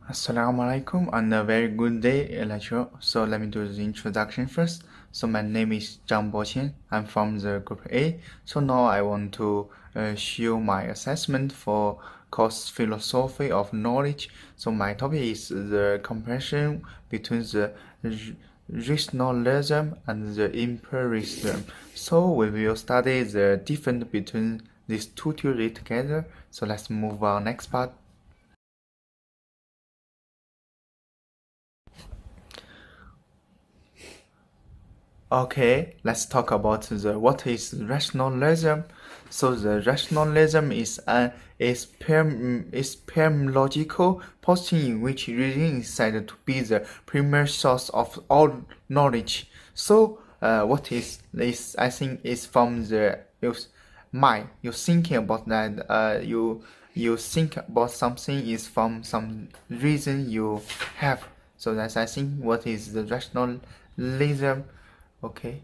Assalamu alaikum and a very good day, lecturer. So let me do the introduction first. So my name is Zhang Boqian. I'm from the group A. So now I want to show my assessment for course philosophy of knowledge. So my topic is the comparison between the rationalism and the empiricism. So we will study the difference between these two theories together. So let's move on next part. Okay, let's talk about what is rationalism. So the rationalism is an epistemological position in which reason is said to be the primary source of all knowledge. So what is this? I think is from the mind. You thinking about that. You think about something is from some reason you have. So that's I think what is the rationalism. Okay.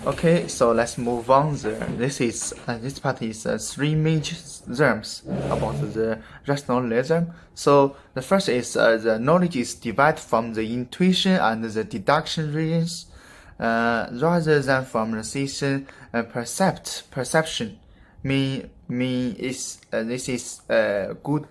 Okay, so let's move on there. This part is three major terms about the rationalism. So the first is the knowledge is derived from the intuition and the deduction reasons, rather than from the sensation perception. This is good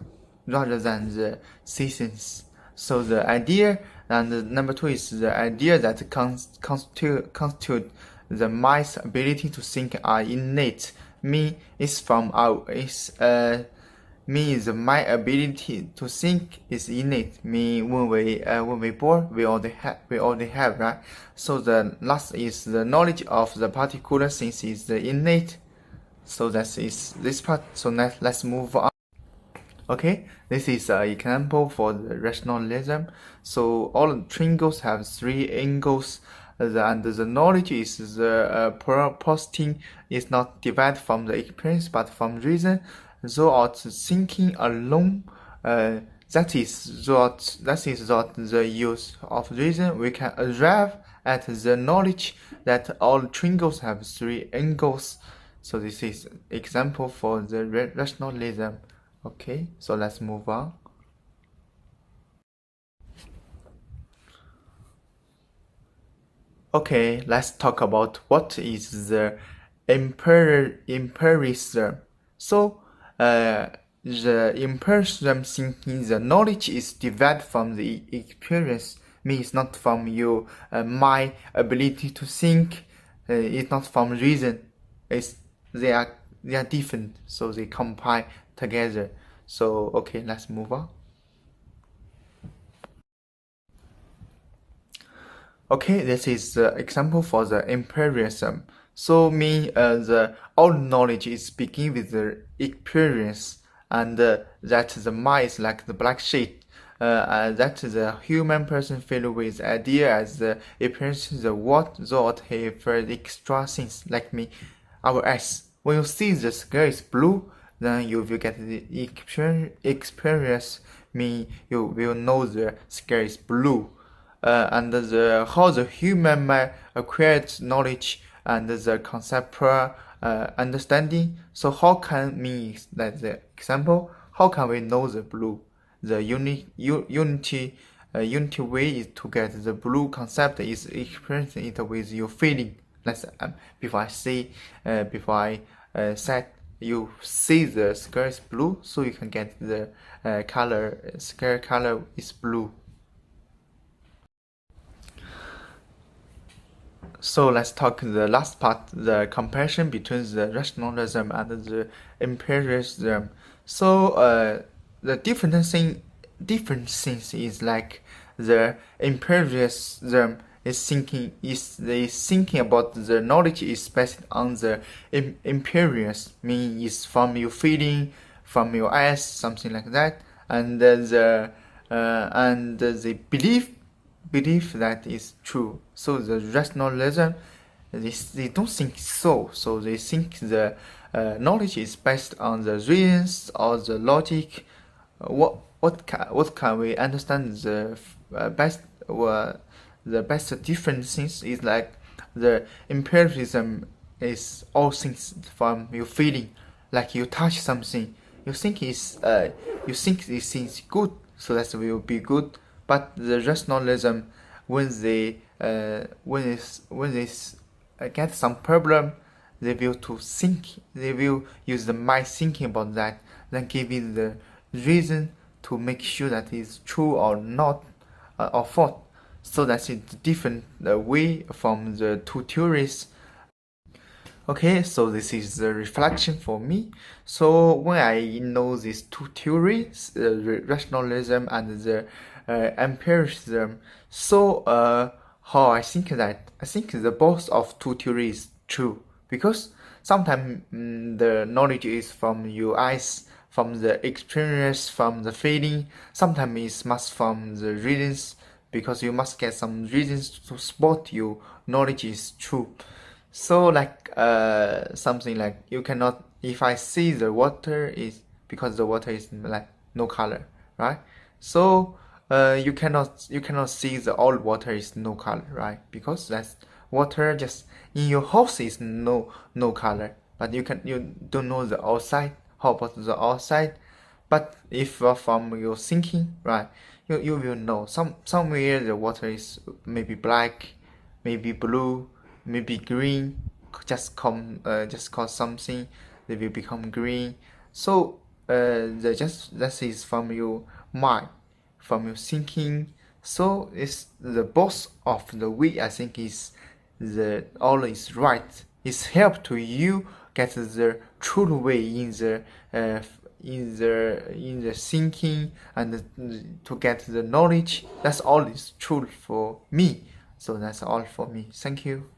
rather than the sensations. So the idea, and number two is the idea that constitute the mind's ability to think are innate. Me is from our is me is my ability to think is innate. Me when we born we already have, right? So the last is the knowledge of the particular things is the innate. So that is this part. So let's move on. Okay, this is an example for the rationalism. So all triangles have three angles, and the knowledge is the proposition is not derived from the experience but from reason. Throughout thinking alone, that is what the use of reason we can arrive at the knowledge that all triangles have three angles. So this is example for the rationalism. Okay, so let's move on. Okay, let's talk about what is the empiricism. So, the empiricism thinking the knowledge is derived from the experience, means not from your my ability to think. It's not from reason. They are different, so they combine together. So okay, let's move on. Okay, this is the example for the empiricism. So the all knowledge is begin with the experience, and that the mind is like the black sheet. That the human person filled with idea as the experience the what thought he felt extra things like me, our eyes. When you see the sky is blue, then you will get the experience. You will know the sky is blue. And how the human mind acquired knowledge and the conceptual understanding. So how can like the example? How can we know the blue? The unity way is to get the blue concept is experiencing it with your feeling. Let's before I say said you see the sky is blue, so you can get the color. Sky color is blue. So let's talk the last part, the comparison between the rationalism and the empiricism. So the different things is like the empiricism is thinking about the knowledge is based on the empirics, mean is from your feeling, from your eyes, something like that, and the belief that is true. So the rationalism, they don't think so. So they think the knowledge is based on the reasons or the logic. What can we understand the best? The best different things is like the empiricism is all things from your feeling. Like you touch something, you think is you think this is good, so that will be good. But the rationalism, when they get some problem, they will to think, they will use the mind thinking about that, then giving the reason to make sure that it's true or not, or false. So that's a different way from the two theories. Okay, so this is the reflection for me. So when I know these two theories, rationalism and the empiricism, so how I think that I think the both of two theories true, because sometimes the knowledge is from your eyes, from the experience, from the feeling. Sometimes it's must from the reasons, because you must get some reasons to support your knowledge is true. So like something like you cannot, if I see the water is because the water is like no color, right? So you cannot see the all water is no color, right? Because that's water just in your house is no color, but you don't know the outside. How about the outside? But if from your thinking, right, you will know somewhere the water is maybe black, maybe blue, maybe green. Just cause something, they will become green. So that is from your mind, from your thinking. So it's the both of the way I think is the all is right. It's help to you get the true way in the thinking and to get the knowledge. That's all is true for me. So that's all for me. Thank you.